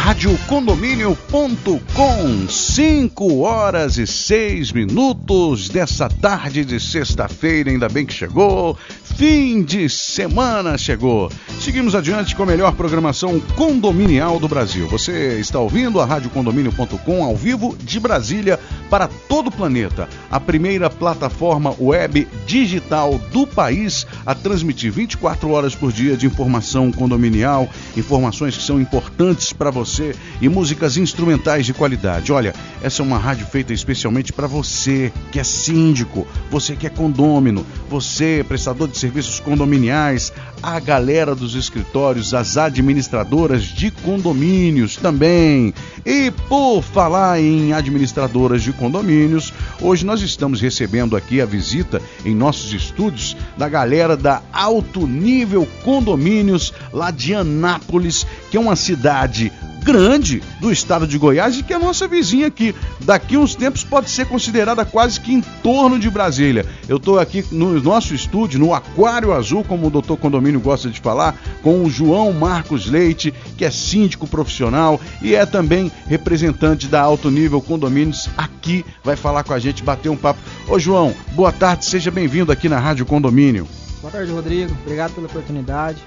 radiocondomínio.com, 5h06 dessa tarde de sexta-feira, ainda bem que chegou, fim de semana chegou. Seguimos adiante com a melhor programação condominial do Brasil. Você está ouvindo a radiocondomínio.com ao vivo de Brasília para todo o planeta. A primeira plataforma web digital do país a transmitir 24 horas por dia de informação condominial, informações que são importantes para você e músicas instrumentais de qualidade. Olha, essa é uma rádio feita especialmente para você que é síndico, você que é condômino, você prestador de serviços condominiais, a galera dos escritórios, as administradoras de condomínios também. E por falar em administradoras de condomínios, hoje nós estamos recebendo aqui a visita em nossos estúdios da galera da Alto Nível Condomínios, lá de Anápolis, que é uma cidade grande do estado de Goiás e que é a nossa vizinha aqui. Daqui uns tempos pode ser considerada quase que em torno de Brasília. Eu estou aqui no nosso estúdio, no Aquário Azul, como o doutor Condomínio gosta de falar, com o João Marcos Leite, que é síndico profissional e é também representante da Alto Nível Condomínios. Aqui vai falar com a gente, bater um papo. Ô João, boa tarde, seja bem-vindo aqui na Rádio Condomínio. Boa tarde, Rodrigo. Obrigado pela oportunidade.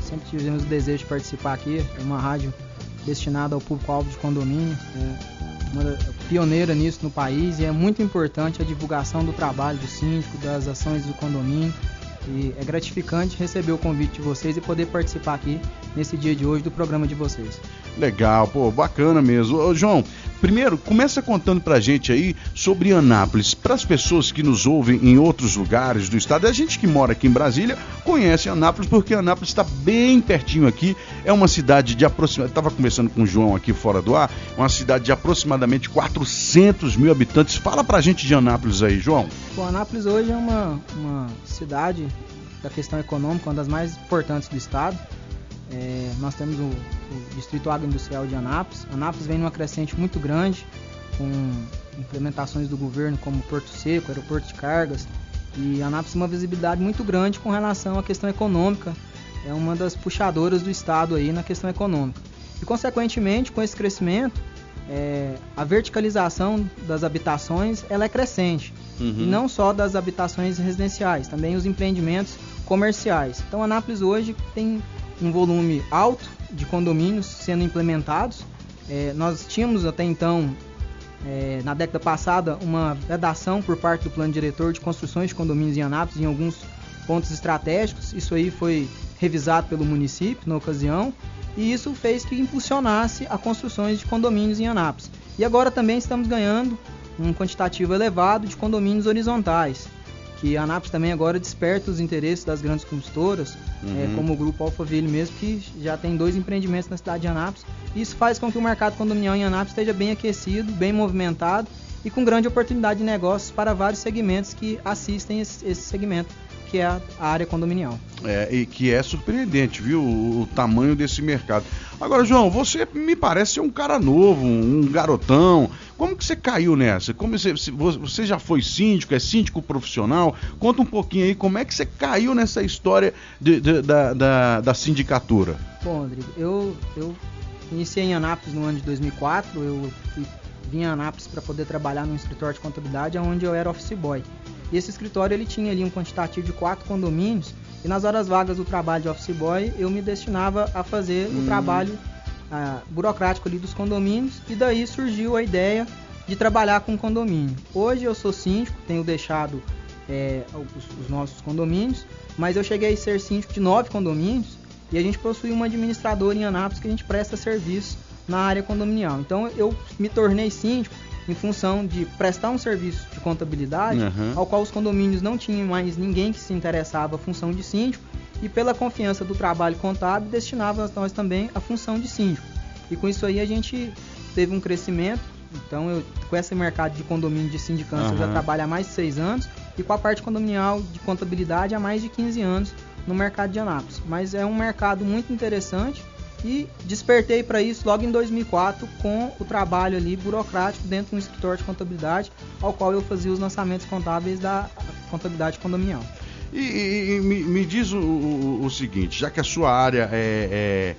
Sempre tivemos o desejo de participar aqui. É uma rádio destinada ao público-alvo de condomínio, uma pioneira nisso no país, e é muito importante a divulgação do trabalho do síndico, das ações do condomínio, e é gratificante receber o convite de vocês e poder participar aqui nesse dia de hoje do programa de vocês. Legal, pô, bacana mesmo. Ô, João, primeiro, começa contando pra gente aí sobre Anápolis, para as pessoas que nos ouvem em outros lugares do estado. A gente que mora aqui em Brasília conhece Anápolis porque Anápolis está bem pertinho aqui, é uma cidade de aproximadamente, estava conversando com o João aqui fora do ar, uma cidade de aproximadamente 400 mil habitantes. Fala pra gente de Anápolis aí, João. Bom, Anápolis hoje é uma cidade da questão econômica, uma das mais importantes do estado. Nós temos o Distrito Agroindustrial de Anápolis. Anápolis vem numa crescente muito grande, com implementações do governo como Porto Seco, aeroporto de cargas, e Anápolis tem uma visibilidade muito grande com relação à questão econômica. É uma das puxadoras do estado aí na questão econômica. E, consequentemente, com esse crescimento, a verticalização das habitações ela é crescente. E não só das habitações residenciais, também os empreendimentos comerciais. Então, Anápolis hoje tem um volume alto de condomínios sendo implementados. Nós tínhamos até então, na década passada, uma vedação por parte do plano diretor de construções de condomínios em Anápolis em alguns pontos estratégicos. Isso aí foi revisado pelo município na ocasião, e isso fez que impulsionasse a construções de condomínios em Anápolis. E agora também estamos ganhando um quantitativo elevado de condomínios horizontais, que a Anápolis também agora desperta os interesses das grandes construtoras, como o Grupo Alphaville mesmo, que já tem 2 empreendimentos na cidade de Anápolis. Isso faz com que o mercado condominial em Anápolis esteja bem aquecido, bem movimentado e com grande oportunidade de negócios para vários segmentos que assistem esse segmento, que é a área condominial. E que é surpreendente, viu, o tamanho desse mercado. Agora, João, você me parece ser um cara novo, um garotão. Como que você caiu nessa? Como você já foi síndico, é síndico profissional? Conta um pouquinho aí, como é que você caiu nessa história da sindicatura? Bom, Rodrigo, eu iniciei em Anápolis no ano de 2004, eu vim a Anápolis para poder trabalhar num escritório de contabilidade, onde eu era office boy. E esse escritório ele tinha ali um quantitativo de 4 condomínios, e nas horas vagas do trabalho de office boy eu me destinava a fazer o trabalho burocrático ali dos condomínios, e daí surgiu a ideia de trabalhar com condomínio. Hoje eu sou síndico, tenho deixado os nossos condomínios, mas eu cheguei a ser síndico de 9 condomínios, e a gente possui uma administradora em Anápolis que a gente presta serviço na área condominial. Então eu me tornei síndico em função de prestar um serviço de contabilidade, ao qual os condomínios não tinham mais ninguém que se interessava à função de síndico, e pela confiança do trabalho contábil, destinava nós também a função de síndico. E com isso aí a gente teve um crescimento. Então, com esse mercado de condomínio de sindicância, eu já trabalho há mais de 6 anos, e com a parte condominial de contabilidade há mais de 15 anos no mercado de Anápolis. Mas é um mercado muito interessante, e despertei para isso logo em 2004 com o trabalho ali burocrático dentro de um escritório de contabilidade, ao qual eu fazia os lançamentos contábeis da contabilidade condominial. E me diz o seguinte, já que a sua área é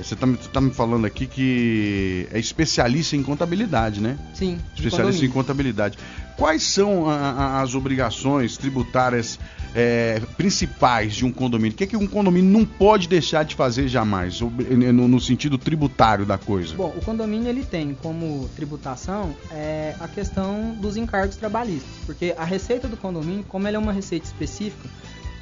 Você tá me falando aqui que é especialista em contabilidade, né? Sim. Especialista em contabilidade. Quais são as obrigações tributárias principais de um condomínio? O que é que um condomínio não pode deixar de fazer jamais, no sentido tributário da coisa? Bom, o condomínio ele tem como tributação a questão dos encargos trabalhistas, porque a receita do condomínio, como ela é uma receita específica,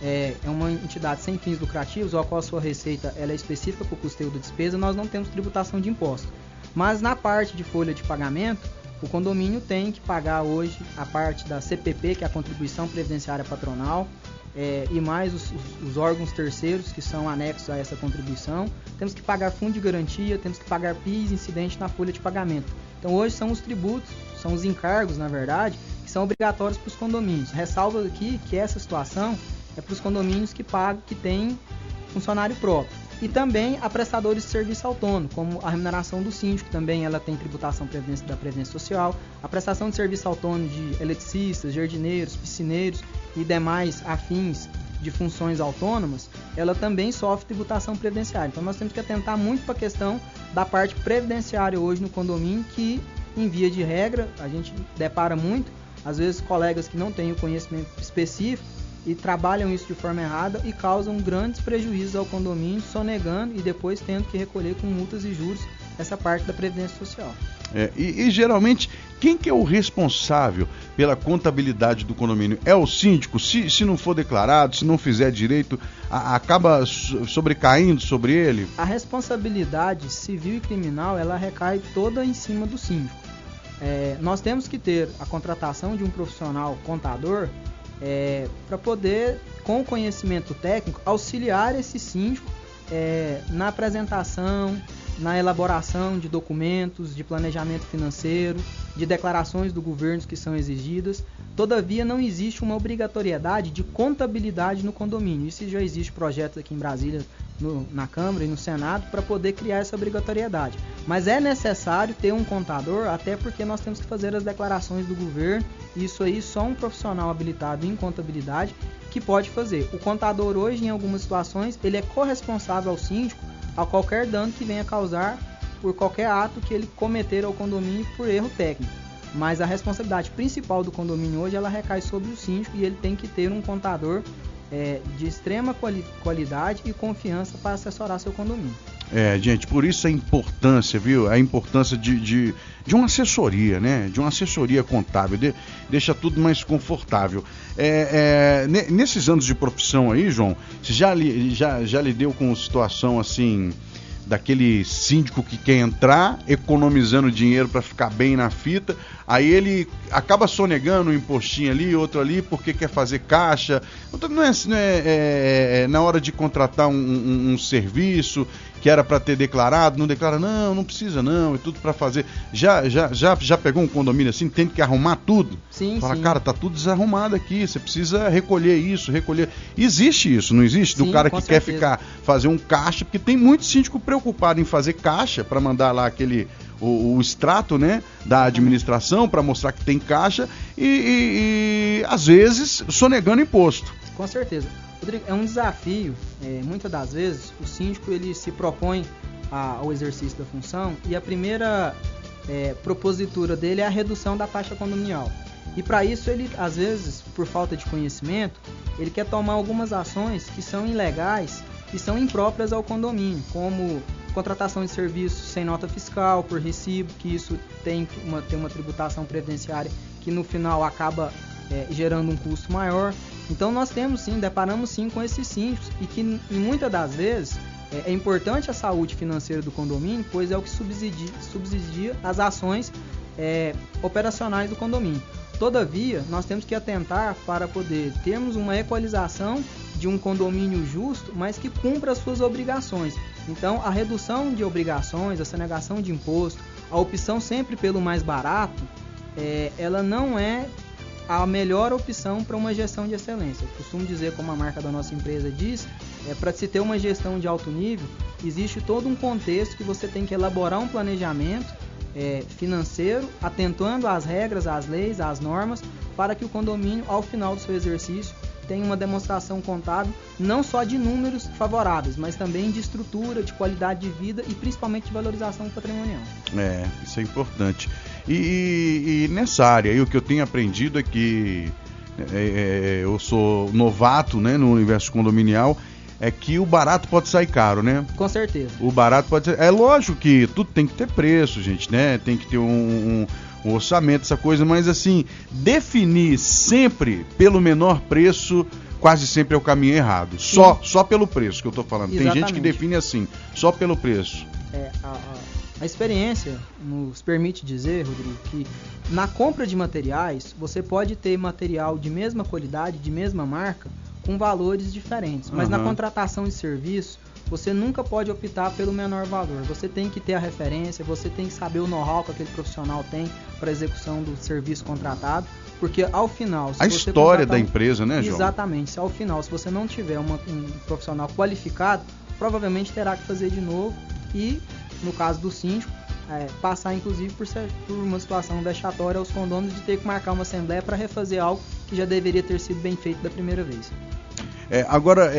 é uma entidade sem fins lucrativos, ou a qual a sua receita ela é específica para o custeio da despesa, nós não temos tributação de imposto. Mas na parte de folha de pagamento, o condomínio tem que pagar hoje a parte da CPP, que é a Contribuição Previdenciária Patronal, e mais os órgãos terceiros que são anexos a essa contribuição. Temos que pagar fundo de garantia, temos que pagar PIS incidente na folha de pagamento. Então hoje são os tributos, são os encargos, na verdade, que são obrigatórios para os condomínios. Ressalva aqui que essa situação é para os condomínios que têm funcionário próprio. E também a prestadores de serviço autônomo, como a remuneração do síndico, também ela tem tributação da Previdência Social. A prestação de serviço autônomo de eletricistas, jardineiros, piscineiros e demais afins de funções autônomas, ela também sofre tributação previdenciária. Então nós temos que atentar muito para a questão da parte previdenciária hoje no condomínio, que em via de regra a gente depara muito, às vezes colegas que não têm o conhecimento específico e trabalham isso de forma errada e causam grandes prejuízos ao condomínio, sonegando e depois tendo que recolher com multas e juros essa parte da Previdência Social. E geralmente, quem que é o responsável pela contabilidade do condomínio? É o síndico? Se não for declarado, se não fizer direito, acaba sobrecaindo sobre ele? A responsabilidade civil e criminal, ela recai toda em cima do síndico. Nós temos que ter a contratação de um profissional contador para poder, com o conhecimento técnico, auxiliar esse síndico na apresentação, na elaboração de documentos, de planejamento financeiro, de declarações do governo que são exigidas. Todavia, não existe uma obrigatoriedade de contabilidade no condomínio. Isso já existe projetos aqui em Brasília, na Câmara e no Senado, para poder criar essa obrigatoriedade. Mas é necessário ter um contador, até porque nós temos que fazer as declarações do governo. Isso aí só um profissional habilitado em contabilidade que pode fazer. O contador hoje, em algumas situações, ele é corresponsável ao síndico a qualquer dano que venha causar por qualquer ato que ele cometer ao condomínio por erro técnico. Mas a responsabilidade principal do condomínio hoje, ela recai sobre o síndico, e ele tem que ter um contador de extrema qualidade e confiança para assessorar seu condomínio. Gente, por isso a importância, viu? A importância de uma assessoria, né? De uma assessoria contábil, deixa tudo mais confortável. Nesses anos de profissão aí, João, você já lidou com situação assim, daquele síndico que quer entrar economizando dinheiro para ficar bem na fita, aí ele acaba sonegando um impostinho ali, outro ali, porque quer fazer caixa. Não é na hora de contratar um serviço que era para ter declarado, não declara, não precisa não, é tudo para fazer. Já pegou um condomínio assim, tem que arrumar tudo? Sim, Fala, sim. Cara, tá tudo desarrumado aqui, você precisa recolher isso, recolher. Existe isso, não existe? Sim, do cara que quer certeza. fazer um caixa, porque tem muito síndico preocupado em fazer caixa para mandar lá o extrato, né, da administração para mostrar que tem caixa e às vezes sonegando imposto. Com certeza. Rodrigo, é um desafio. Muitas das vezes o síndico ele se propõe ao exercício da função, e a primeira propositura dele é a redução da taxa condominial. E para isso ele, às vezes, por falta de conhecimento, ele quer tomar algumas ações que são ilegais e são impróprias ao condomínio, como contratação de serviços sem nota fiscal, por recibo, que isso tem uma tributação previdenciária que no final acaba gerando um custo maior. Então nós deparamos sim com esses síndicos, e que em muitas das vezes é importante a saúde financeira do condomínio, pois é o que subsidia as ações operacionais do condomínio. Todavia, nós temos que atentar para poder termos uma equalização de um condomínio justo, mas que cumpra as suas obrigações. Então, a redução de obrigações, a sonegação de imposto, a opção sempre pelo mais barato, ela não é a melhor opção para uma gestão de excelência. Eu costumo dizer, como a marca da nossa empresa diz, para se ter uma gestão de alto nível, existe todo um contexto que você tem que elaborar um planejamento financeiro, atentando às regras, às leis, às normas, para que o condomínio, ao final do seu exercício, tem uma demonstração contábil não só de números favoráveis, mas também de estrutura, de qualidade de vida e principalmente de valorização patrimonial. Isso é importante. E nessa área aí, o que eu tenho aprendido é que eu sou novato, né, no universo condominial, é que o barato pode sair caro, né? Com certeza. O barato pode ser... É lógico que tudo tem que ter preço, gente, né? Tem que ter um orçamento, essa coisa, mas assim, definir sempre pelo menor preço quase sempre é o caminho errado. Só pelo preço que eu tô falando. Exatamente. Tem gente que define assim, só pelo preço. A experiência nos permite dizer, Rodrigo, que na compra de materiais, você pode ter material de mesma qualidade, de mesma marca, com valores diferentes. Mas na contratação de serviço, você nunca pode optar pelo menor valor. Você tem que ter a referência, você tem que saber o know-how que aquele profissional tem para a execução do serviço contratado, porque ao final... A história da empresa, né, João? Exatamente. Ao final, se você não tiver um profissional qualificado, provavelmente terá que fazer de novo e, no caso do síndico, passar inclusive por uma situação vexatória aos condôminos de ter que marcar uma assembleia para refazer algo que já deveria ter sido bem feito da primeira vez. Agora,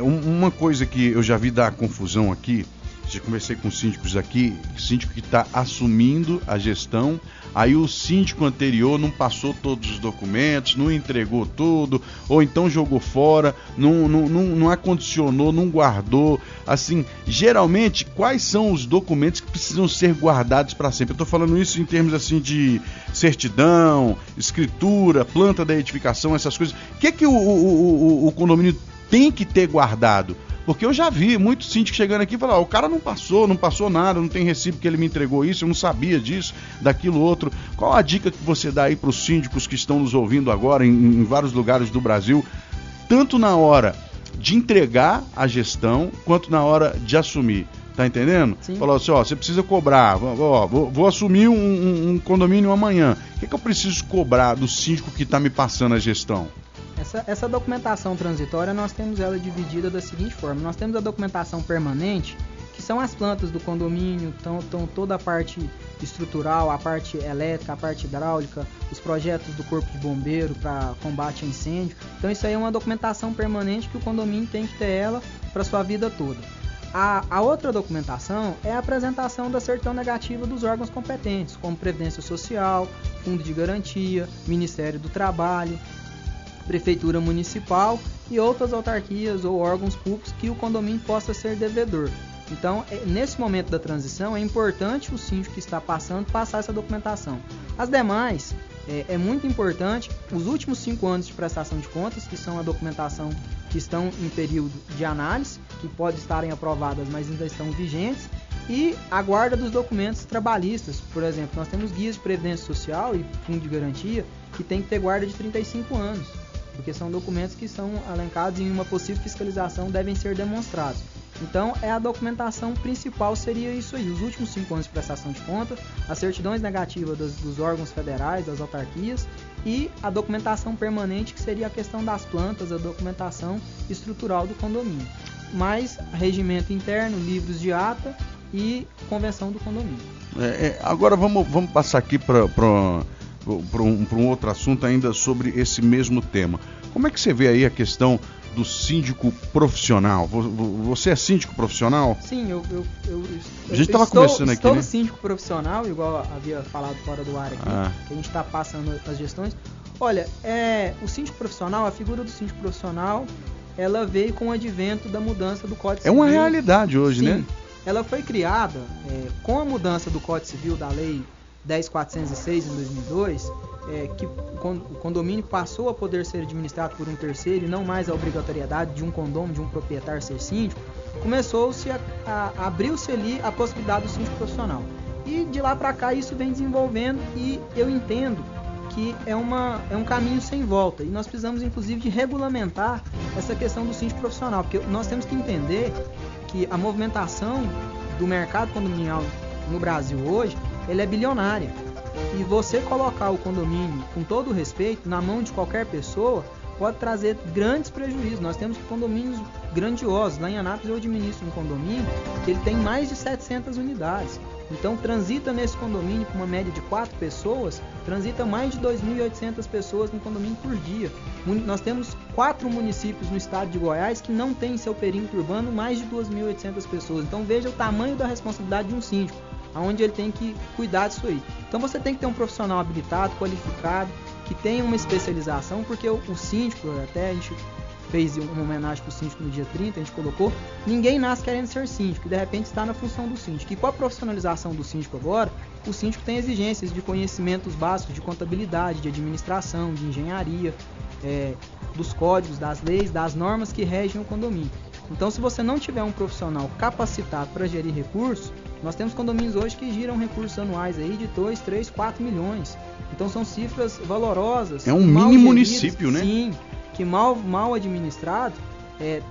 uma coisa que eu já vi dar confusão aqui, já conversei com síndicos aqui, síndico que está assumindo a gestão, aí o síndico anterior não passou todos os documentos, não entregou tudo, ou então jogou fora, não acondicionou, não guardou. Assim, geralmente, quais são os documentos que precisam ser guardados para sempre? Eu estou falando isso em termos assim de certidão, escritura, planta da edificação, essas coisas. O que o condomínio tem que ter guardado? Porque eu já vi muitos síndicos chegando aqui e falando, o cara não passou nada, não tem recibo que ele me entregou isso, eu não sabia disso, daquilo outro. Qual a dica que você dá aí para os síndicos que estão nos ouvindo agora em vários lugares do Brasil, tanto na hora de entregar a gestão, quanto na hora de assumir? Tá entendendo? Sim. Falou assim, você precisa cobrar, vou assumir um condomínio amanhã. O que eu preciso cobrar do síndico que está me passando a gestão? Essa documentação transitória, nós temos ela dividida da seguinte forma. Nós temos a documentação permanente, que são as plantas do condomínio, então toda a parte estrutural, a parte elétrica, a parte hidráulica, os projetos do corpo de bombeiro para combate a incêndio. Então isso aí é uma documentação permanente que o condomínio tem que ter ela para sua vida toda. A outra documentação é a apresentação da certidão negativa dos órgãos competentes, como Previdência Social, Fundo de Garantia, Ministério do Trabalho, Prefeitura Municipal e outras autarquias ou órgãos públicos que o condomínio possa ser devedor. Então, nesse momento da transição, é importante o síndico que está passar essa documentação. As demais, é muito importante, os últimos 5 anos de prestação de contas, que são a documentação que estão em período de análise, que podem estarem aprovadas, mas ainda estão vigentes, e a guarda dos documentos trabalhistas. Por exemplo, nós temos guias de Previdência Social e Fundo de Garantia que tem que ter guarda de 35 anos. Porque são documentos que são elencados em uma possível fiscalização, devem ser demonstrados. Então, a documentação principal seria isso aí, os últimos 5 anos de prestação de conta, as certidões negativas dos órgãos federais, das autarquias, e a documentação permanente, que seria a questão das plantas, a documentação estrutural do condomínio. Mais regimento interno, livros de ata e convenção do condomínio. Agora vamos passar aqui para um outro assunto ainda sobre esse mesmo tema. Como é que você vê aí a questão do síndico profissional? Você é síndico profissional? Sim, a gente estava conversando aqui, né? Estou síndico profissional, igual havia falado fora do ar aqui, que a gente está passando as gestões. Olha, o síndico profissional, a figura do síndico profissional, ela veio com o advento da mudança do Código Civil. É uma realidade hoje, sim, né? Ela foi criada com a mudança do Código Civil, da Lei 10.406 em 2002, que o condomínio passou a poder ser administrado por um terceiro e não mais a obrigatoriedade de um condômino, de um proprietário ser síndico, começou-se abriu-se ali a possibilidade do síndico profissional. E de lá para cá isso vem desenvolvendo e eu entendo que é um caminho sem volta. E nós precisamos inclusive de regulamentar essa questão do síndico profissional, porque nós temos que entender que a movimentação do mercado condominial no Brasil hoje, ele é bilionária. E você colocar o condomínio, com todo o respeito, na mão de qualquer pessoa, pode trazer grandes prejuízos. Nós temos condomínios grandiosos. Lá em Anápolis eu administro um condomínio que ele tem mais de 700 unidades. Então transita nesse condomínio com uma média de 4 pessoas, transita mais de 2.800 pessoas no condomínio por dia. Nós temos 4 municípios no estado de Goiás que não têm em seu perímetro urbano mais de 2.800 pessoas. Então veja o tamanho da responsabilidade de um síndico, aonde ele tem que cuidar disso aí. Então você tem que ter um profissional habilitado, qualificado, que tenha uma especialização, porque o síndico, até a gente fez uma homenagem para o síndico no dia 30, a gente colocou, ninguém nasce querendo ser síndico, e de repente está na função do síndico. E com a profissionalização do síndico agora, o síndico tem exigências de conhecimentos básicos de contabilidade, de administração, de engenharia, dos códigos, das leis, das normas que regem o condomínio. Então, se você não tiver um profissional capacitado para gerir recursos, nós temos condomínios hoje que giram recursos anuais aí de 2, 3, 4 milhões. Então são cifras valorosas. É um mini município, né? Sim, que mal administrado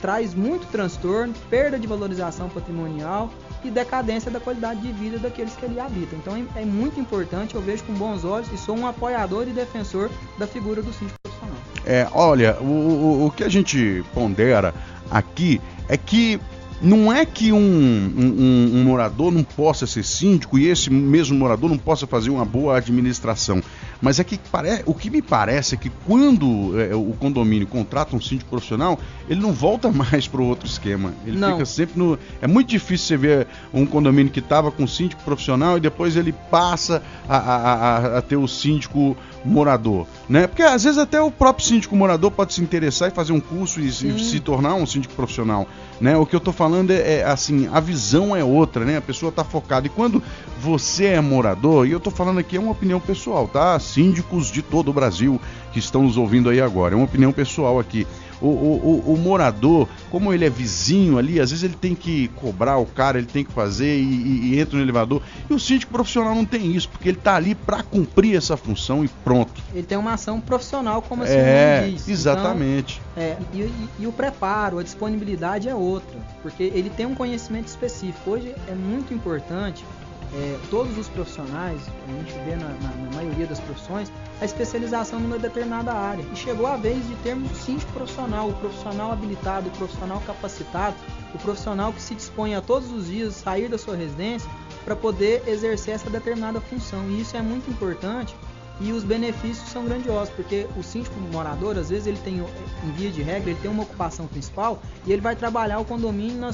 traz muito transtorno, perda de valorização patrimonial e decadência da qualidade de vida daqueles que ali habitam. Então é muito importante, eu vejo com bons olhos e sou um apoiador e defensor da figura do síndico profissional. Olha, o que a gente pondera aqui é que não é que um morador não possa ser síndico e esse mesmo morador não possa fazer uma boa administração, mas é que o que me parece é que quando o condomínio contrata um síndico profissional, ele não volta mais para o outro esquema. Ele fica sempre no... É muito difícil você ver um condomínio que estava com síndico profissional e depois ele passa a ter o síndico morador, né? Porque às vezes até o próprio síndico morador pode se interessar e fazer um curso e se tornar um síndico profissional, né? O que eu estou falando é assim, a visão é outra, né? A pessoa está focada. E quando você é morador, e eu estou falando aqui, é uma opinião pessoal, tá? Síndicos de todo o Brasil que estão nos ouvindo aí agora, é uma opinião pessoal aqui. O morador, como ele é vizinho ali, às vezes ele tem que cobrar o cara, ele tem que fazer e entra no elevador. E o síndico profissional não tem isso, porque ele está ali para cumprir essa função e pronto. Ele tem uma ação profissional, como assim o diz. Exatamente. Então, e o preparo, a disponibilidade é outra, porque ele tem um conhecimento específico. Hoje é muito importante, todos os profissionais, a gente vê na maioria das profissões, a especialização numa determinada área. E chegou a vez de termos o síndico profissional, o profissional habilitado, o profissional capacitado, o profissional que se dispõe a todos os dias sair da sua residência para poder exercer essa determinada função. E isso é muito importante e os benefícios são grandiosos, porque o síndico morador, às vezes ele tem, em via de regra, ele tem uma ocupação principal e ele vai trabalhar o condomínio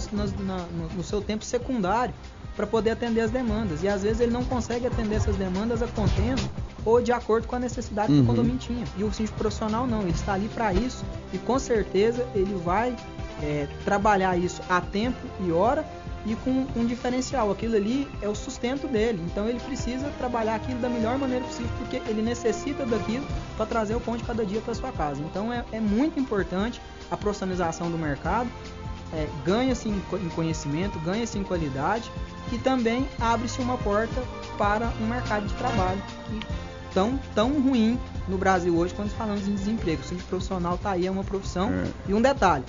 no seu tempo secundário para poder atender as demandas. E às vezes ele não consegue atender essas demandas a contento ou de acordo com a necessidade que o condomínio tinha. E o síndico profissional não, ele está ali para isso e com certeza ele vai trabalhar isso a tempo e hora e com um diferencial. Aquilo ali é o sustento dele, então ele precisa trabalhar aquilo da melhor maneira possível, porque ele necessita daquilo para trazer o pão de cada dia para sua casa. Então é muito importante a profissionalização do mercado, ganha-se em conhecimento, ganha-se em qualidade e também abre-se uma porta para um mercado de trabalho que tão ruim no Brasil hoje quando falamos em desemprego. O síndico profissional está aí, é uma profissão. E um detalhe,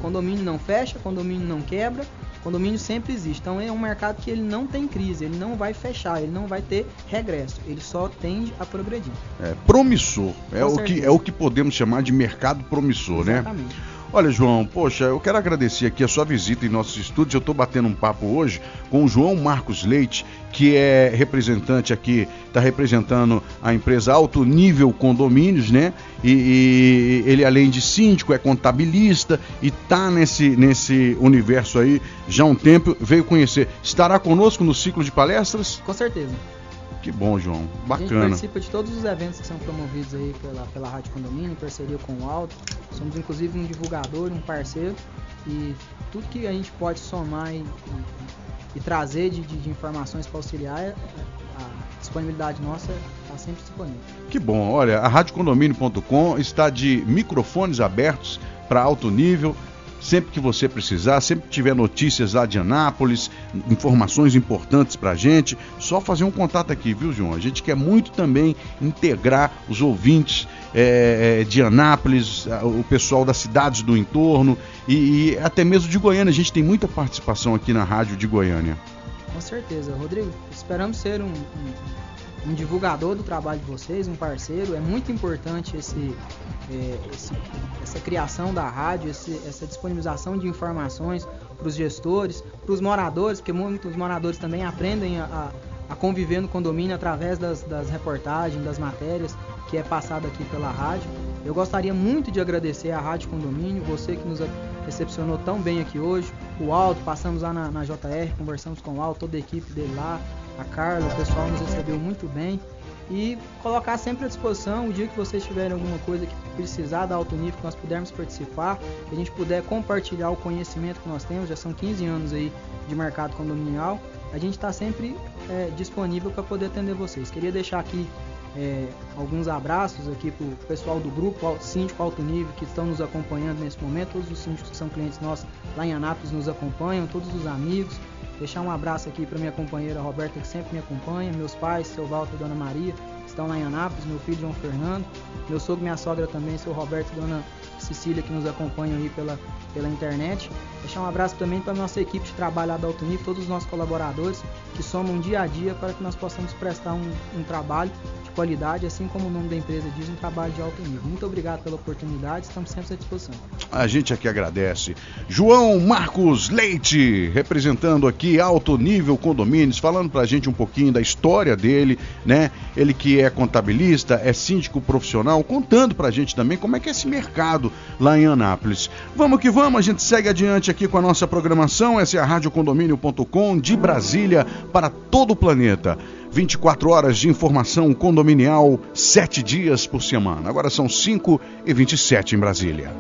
condomínio não fecha, condomínio não quebra, condomínio sempre existe. Então é um mercado que ele não tem crise, ele não vai fechar, ele não vai ter regresso, ele só tende a progredir. Promissor, é o que podemos chamar de mercado promissor. Exatamente. Né? Olha, João, poxa, eu quero agradecer aqui a sua visita em nossos estúdios. Eu estou batendo um papo hoje com o João Marcos Leite, que é representante aqui, está representando a empresa Alto Nível Condomínios, né? E ele, além de síndico, é contabilista e está nesse universo aí já há um tempo, veio conhecer. Estará conosco no ciclo de palestras? Com certeza. Que bom, João. Bacana. A gente participa de todos os eventos que são promovidos aí pela Rádio Condomínio, em parceria com o Alto. Somos inclusive um divulgador, um parceiro, e tudo que a gente pode somar e trazer de informações para auxiliar, a disponibilidade nossa está sempre disponível. Que bom. Olha, a radiocondomínio.com está de microfones abertos para alto nível. Sempre que você precisar, sempre que tiver notícias lá de Anápolis, informações importantes pra gente, só fazer um contato aqui, viu, João? A gente quer muito também integrar os ouvintes de Anápolis, o pessoal das cidades do entorno e até mesmo de Goiânia. A gente tem muita participação aqui na rádio de Goiânia. Com certeza, Rodrigo. Esperamos ser um divulgador do trabalho de vocês, um parceiro. É muito importante essa criação da rádio, essa disponibilização de informações para os gestores, para os moradores, porque muitos moradores também aprendem a conviver no condomínio através das reportagens, das matérias que é passado aqui pela rádio. Eu gostaria muito de agradecer à Rádio Condomínio, você que nos recepcionou tão bem aqui hoje, o Aldo, passamos lá na JR, conversamos com o Aldo, toda a equipe dele lá, a Carla, o pessoal nos recebeu muito bem, e colocar sempre à disposição o dia que vocês tiverem alguma coisa que precisar da Alto Nível, que nós pudermos participar, que a gente puder compartilhar o conhecimento que nós temos, já são 15 anos aí de mercado condominial, a gente está sempre disponível para poder atender vocês. Queria deixar aqui alguns abraços aqui para o pessoal do grupo, o síndico Alto Nível, que estão nos acompanhando nesse momento, todos os síndicos que são clientes nossos lá em Anápolis nos acompanham, todos os amigos. Deixar um abraço aqui para minha companheira Roberta, que sempre me acompanha, meus pais, seu Walter e Dona Maria, que estão lá em Anápolis, meu filho João Fernando, meu sogro e minha sogra também, seu Roberto e Dona Cecília, que nos acompanham aí pela internet. Deixar um abraço também para a nossa equipe de trabalho lá do Alto Nível, todos os nossos colaboradores que somam dia a dia para que nós possamos prestar um trabalho de qualidade, assim como o nome da empresa diz, um trabalho de alto nível. Muito obrigado pela oportunidade, estamos sempre à disposição. A gente aqui agradece. João Marcos Leite, representando aqui Alto Nível Condomínios, falando pra gente um pouquinho da história dele, né? Ele que é contabilista, é síndico profissional, contando pra gente também como é que é esse mercado lá em Anápolis. Vamos que vamos, a gente segue adiante aqui com a nossa programação. Essa é a radiocondomínio.com, de Brasília para todo o planeta. 24 horas de informação condominial, 7 dias por semana. Agora são 5h27 em Brasília.